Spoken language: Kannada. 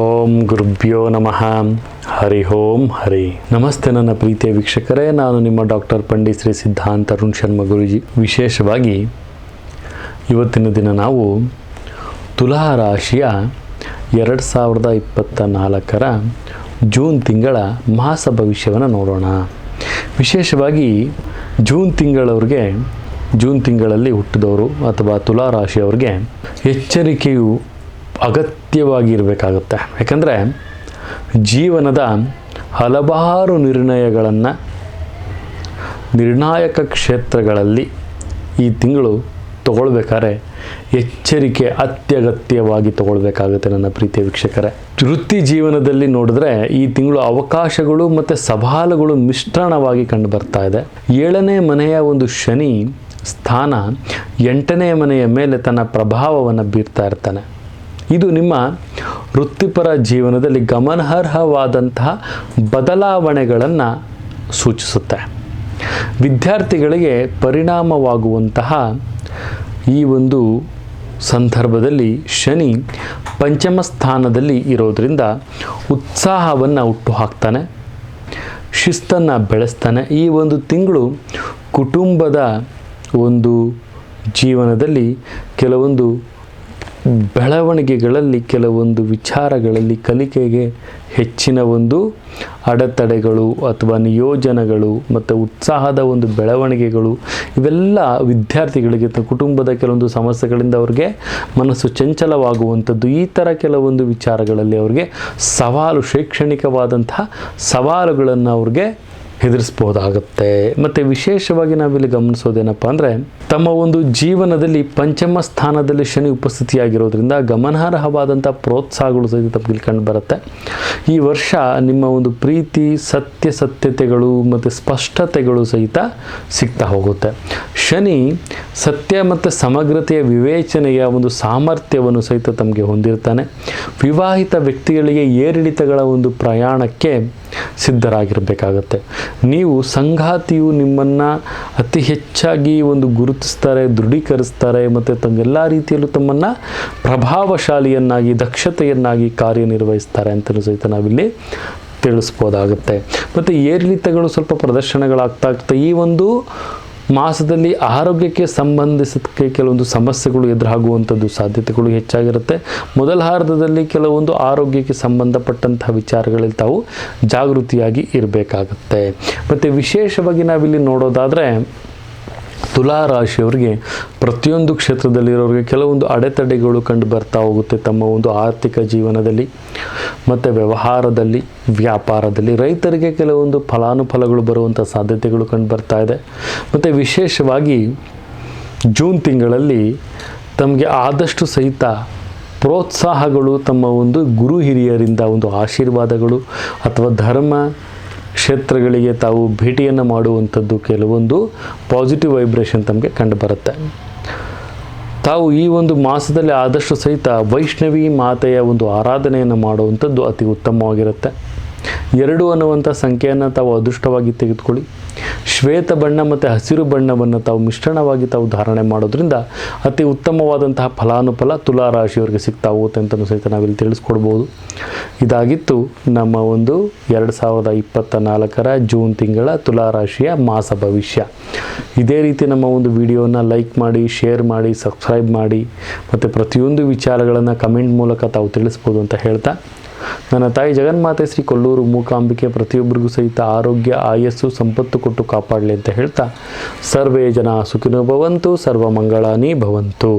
ಓಂ ಗುರುಭ್ಯೋ ನಮಃ. ಹರಿ ಓಂ ಹರಿ. ನಮಸ್ತೆ ನನ್ನ ಪ್ರೀತಿಯ ವೀಕ್ಷಕರೇ, ನಾನು ನಿಮ್ಮ ಡಾಕ್ಟರ್ ಪಂಡಿತ್ ಶ್ರೀ ಸಿದ್ಧಾಂತ ಅರುಣ್ ಶರ್ಮ ಗುರೂಜಿ. ವಿಶೇಷವಾಗಿ ಇವತ್ತಿನ ದಿನ ನಾವು ತುಲಾ ರಾಶಿಯ 2024 ಜೂನ್ ತಿಂಗಳ ಮಾಸ ಭವಿಷ್ಯವನ್ನು ನೋಡೋಣ. ವಿಶೇಷವಾಗಿ ಜೂನ್ ತಿಂಗಳಲ್ಲಿ ಹುಟ್ಟಿದವರು ಅಥವಾ ತುಲಾ ರಾಶಿಯವರಿಗೆ ಎಚ್ಚರಿಕೆಯು ಅಗತ್ಯವಾಗಿ ಇರಬೇಕಾಗುತ್ತೆ. ಯಾಕಂದರೆ ಜೀವನದ ಹಲವಾರು ನಿರ್ಣಾಯಕ ಕ್ಷೇತ್ರಗಳಲ್ಲಿ ಈ ತಿಂಗಳು ತಗೊಳ್ಬೇಕಾದ್ರೆ ಎಚ್ಚರಿಕೆ ಅತ್ಯಗತ್ಯವಾಗಿ ತಗೊಳ್ಬೇಕಾಗುತ್ತೆ ನನ್ನ ಪ್ರೀತಿಯ ವೀಕ್ಷಕರೇ. ವೃತ್ತಿ ಜೀವನದಲ್ಲಿ ನೋಡಿದ್ರೆ ಈ ತಿಂಗಳು ಅವಕಾಶಗಳು ಮತ್ತು ಸವಾಲುಗಳು ಮಿಶ್ರಣವಾಗಿ ಕಂಡು ಬರ್ತಾ ಇದೆ. 7ನೇ ಮನೆಯ ಒಂದು ಶನಿ ಸ್ಥಾನ 8ನೇ ಮನೆಯ ಮೇಲೆ ತನ್ನ ಪ್ರಭಾವವನ್ನು ಬೀರ್ತಾ ಇರ್ತಾನೆ. ಇದು ನಿಮ್ಮ ವೃತ್ತಿಪರ ಜೀವನದಲ್ಲಿ ಗಮನಾರ್ಹವಾದಂತಹ ಬದಲಾವಣೆಗಳನ್ನು ಸೂಚಿಸುತ್ತೆ. ವಿದ್ಯಾರ್ಥಿಗಳಿಗೆ ಪರಿಣಾಮವಾಗುವಂತಹ ಈ ಒಂದು ಸಂದರ್ಭದಲ್ಲಿ ಶನಿ ಪಂಚಮ ಸ್ಥಾನದಲ್ಲಿ ಇರೋದರಿಂದ ಉತ್ಸಾಹವನ್ನು ಹುಟ್ಟು ಹಾಕ್ತಾನೆ, ಶಿಸ್ತನ್ನು ಬೆಳೆಸ್ತಾನೆ. ಈ ಒಂದು ತಿಂಗಳು ಕುಟುಂಬದ ಒಂದು ಜೀವನದಲ್ಲಿ ಕೆಲವೊಂದು ಬೆಳವಣಿಗೆಗಳಲ್ಲಿ, ಕೆಲವೊಂದು ವಿಚಾರಗಳಲ್ಲಿ ಕಲಿಕೆಗೆ ಹೆಚ್ಚಿನ ಒಂದು ಅಡೆತಡೆಗಳು ಅಥವಾ ನಿಯೋಜನೆಗಳು ಮತ್ತು ಉತ್ಸಾಹದ ಒಂದು ಬೆಳವಣಿಗೆಗಳು ಇವೆಲ್ಲ ವಿದ್ಯಾರ್ಥಿಗಳಿಗೆ ಕುಟುಂಬದ ಕೆಲವೊಂದು ಸಮಸ್ಯೆಗಳಿಂದ ಅವ್ರಿಗೆ ಮನಸ್ಸು ಚಂಚಲವಾಗುವಂಥದ್ದು, ಈ ಥರ ಕೆಲವೊಂದು ವಿಚಾರಗಳಲ್ಲಿ ಅವ್ರಿಗೆ ಶೈಕ್ಷಣಿಕವಾದಂತಹ ಸವಾಲುಗಳನ್ನು ಅವ್ರಿಗೆ ಎದುರಿಸ್ಬೋದಾಗುತ್ತೆ. ಮತ್ತು ವಿಶೇಷವಾಗಿ ನಾವಿಲ್ಲಿ ಗಮನಿಸೋದೇನಪ್ಪ ಅಂದರೆ, ತಮ್ಮ ಒಂದು ಜೀವನದಲ್ಲಿ ಪಂಚಮ ಸ್ಥಾನದಲ್ಲಿ ಶನಿ ಉಪಸ್ಥಿತಿಯಾಗಿರೋದ್ರಿಂದ ಗಮನಾರ್ಹವಾದಂಥ ಪ್ರೋತ್ಸಾಹಗಳು ಸಹಿತ ತಮಗೆ ಕಂಡು ಬರುತ್ತೆ. ಈ ವರ್ಷ ನಿಮ್ಮ ಒಂದು ಪ್ರೀತಿ ಸತ್ಯತೆಗಳು ಮತ್ತು ಸ್ಪಷ್ಟತೆಗಳು ಸಹಿತ ಸಿಗ್ತಾ ಹೋಗುತ್ತೆ. ಶನಿ ಸತ್ಯ ಮತ್ತು ಸಮಗ್ರತೆಯ ವಿವೇಚನೆಯ ಒಂದು ಸಾಮರ್ಥ್ಯವನ್ನು ಸಹಿತ ತಮಗೆ ಹೊಂದಿರ್ತಾನೆ. ವಿವಾಹಿತ ವ್ಯಕ್ತಿಗಳಿಗೆ ಏರಿಳಿತಗಳ ಒಂದು ಪ್ರಯಾಣಕ್ಕೆ ಸಿದ್ಧರಾಗಿರಬೇಕಾಗತ್ತೆ. ನೀವು ಸಂಗಾತಿಯು ನಿಮ್ಮನ್ನು ಅತಿ ಹೆಚ್ಚಾಗಿ ಒಂದು ಗುರುತಿಸ್ತಾರೆ, ದೃಢೀಕರಿಸ್ತಾರೆ ಮತ್ತು ತಮ್ಮೆಲ್ಲ ರೀತಿಯಲ್ಲೂ ತಮ್ಮನ್ನು ಪ್ರಭಾವಶಾಲಿಯನ್ನಾಗಿ, ದಕ್ಷತೆಯನ್ನಾಗಿ ಕಾರ್ಯನಿರ್ವಹಿಸ್ತಾರೆ ಅಂತಲೂ ಸಹಿತ ನಾವಿಲ್ಲಿ ತಿಳಿಸ್ಬೋದಾಗುತ್ತೆ. ಮತ್ತು ಏರಿಳಿತಗಳು ಸ್ವಲ್ಪ ಪ್ರದರ್ಶನಗಳಾಗ್ತಾ ಇರ್ತವೆ. ಈ ಒಂದು ಮಾಸದಲ್ಲಿ ಆರೋಗ್ಯಕ್ಕೆ ಸಂಬಂಧಿಸಿದ ಕೆಲವೊಂದು ಸಮಸ್ಯೆಗಳು ಎದುರಾಗುವಂಥದ್ದು ಸಾಧ್ಯತೆಗಳು ಹೆಚ್ಚಾಗಿರುತ್ತೆ. ಮೊದಲಾರ್ಧದಲ್ಲಿ ಕೆಲವೊಂದು ಆರೋಗ್ಯಕ್ಕೆ ಸಂಬಂಧಪಟ್ಟಂತಹ ವಿಚಾರಗಳಲ್ಲಿ ತಾವು ಜಾಗೃತಿಯಾಗಿ ಇರಬೇಕಾಗತ್ತೆ. ಮತ್ತು ವಿಶೇಷವಾಗಿ ನಾವಿಲ್ಲಿ ನೋಡೋದಾದರೆ, ತುಲಾ ರಾಶಿಯವರಿಗೆ ಪ್ರತಿಯೊಂದು ಕ್ಷೇತ್ರದಲ್ಲಿರೋರಿಗೆ ಕೆಲವೊಂದು ಅಡೆತಡೆಗಳು ಕಂಡು ಬರ್ತಾ ಹೋಗುತ್ತೆ. ತಮ್ಮ ಒಂದು ಆರ್ಥಿಕ ಜೀವನದಲ್ಲಿ ಮತ್ತು ವ್ಯವಹಾರದಲ್ಲಿ, ವ್ಯಾಪಾರದಲ್ಲಿ ರೈತರಿಗೆ ಕೆಲವೊಂದು ಫಲಾನುಫಲಗಳು ಬರುವಂಥ ಸಾಧ್ಯತೆಗಳು ಕಂಡು ಬರ್ತಾ ಇದೆ. ಮತ್ತು ವಿಶೇಷವಾಗಿ ಜೂನ್ ತಿಂಗಳಲ್ಲಿ ತಮಗೆ ಆದಷ್ಟು ಸಹಿತ ಪ್ರೋತ್ಸಾಹಗಳು, ತಮ್ಮ ಒಂದು ಗುರು ಹಿರಿಯರಿಂದ ಒಂದು ಆಶೀರ್ವಾದಗಳು ಅಥವಾ ಧರ್ಮ ಕ್ಷೇತ್ರಗಳಿಗೆ ತಾವು ಭೇಟಿಯನ್ನು ಮಾಡುವಂಥದ್ದು, ಕೆಲವೊಂದು ಪಾಸಿಟಿವ್ ವೈಬ್ರೇಷನ್ ತಮಗೆ ಕಂಡು ಬರುತ್ತೆ. ತಾವು ಈ ಒಂದು ಮಾಸದಲ್ಲಿ ಆದಷ್ಟು ಸಹಿತ ವೈಷ್ಣವಿ ಮಾತೆಯ ಒಂದು ಆರಾಧನೆಯನ್ನು ಮಾಡುವಂಥದ್ದು ಅತಿ ಉತ್ತಮವಾಗಿರುತ್ತೆ. 2 ಅನ್ನುವಂಥ ಸಂಖ್ಯೆಯನ್ನು ತಾವು ಅದೃಷ್ಟವಾಗಿ ತೆಗೆದುಕೊಳ್ಳಿ. ಶ್ವೇತ ಬಣ್ಣ ಮತ್ತು ಹಸಿರು ಬಣ್ಣವನ್ನು ತಾವು ಮಿಶ್ರಣವಾಗಿ ತಾವು ಧಾರಣೆ ಮಾಡೋದ್ರಿಂದ ಅತಿ ಉತ್ತಮವಾದಂತಹ ಫಲಾನುಫಲ ತುಲಾ ರಾಶಿಯವರಿಗೆ ಸಿಗ್ತಾ ಹೋಗುತ್ತೆ ಅಂತಲೂ ಸಹಿತ ನಾವಿಲ್ಲಿ ತಿಳಿಸ್ಕೊಡ್ಬೋದು. ಇದಾಗಿತ್ತು ನಮ್ಮ ಒಂದು 2024 ಜೂನ್ ತಿಂಗಳ ತುಲಾ ರಾಶಿಯ ಮಾಸ ಭವಿಷ್ಯ. ಇದೇ ರೀತಿ ನಮ್ಮ ಒಂದು ವಿಡಿಯೋನ ಲೈಕ್ ಮಾಡಿ, ಶೇರ್ ಮಾಡಿ, ಸಬ್ಸ್ಕ್ರೈಬ್ ಮಾಡಿ ಮತ್ತು ಪ್ರತಿಯೊಂದು ವಿಚಾರಗಳನ್ನು ಕಮೆಂಟ್ ಮೂಲಕ ತಾವು ತಿಳಿಸ್ಬೋದು ಅಂತ ಹೇಳ್ತಾ, ನನ್ನ ತಾಯಿ ಜಗನ್ಮಾತೆ ಶ್ರೀ ಕೊಲ್ಲೂರು ಮೂಕಾಂಬಿಕೆ ಪ್ರತಿಯೊಬ್ಬರಿಗೂ ಸಹಿತ ಆರೋಗ್ಯ, ಆಯಸ್ಸು, ಸಂಪತ್ತು ಕೊಟ್ಟು ಕಾಪಾಡಲಿ ಅಂತ ಹೇಳ್ತಾ, ಸರ್ವೇ ಜನ ಸುಖಿನೋ ಭವಂತು, ಸರ್ವ ಮಂಗಳಾನಿ ಭವಂತು.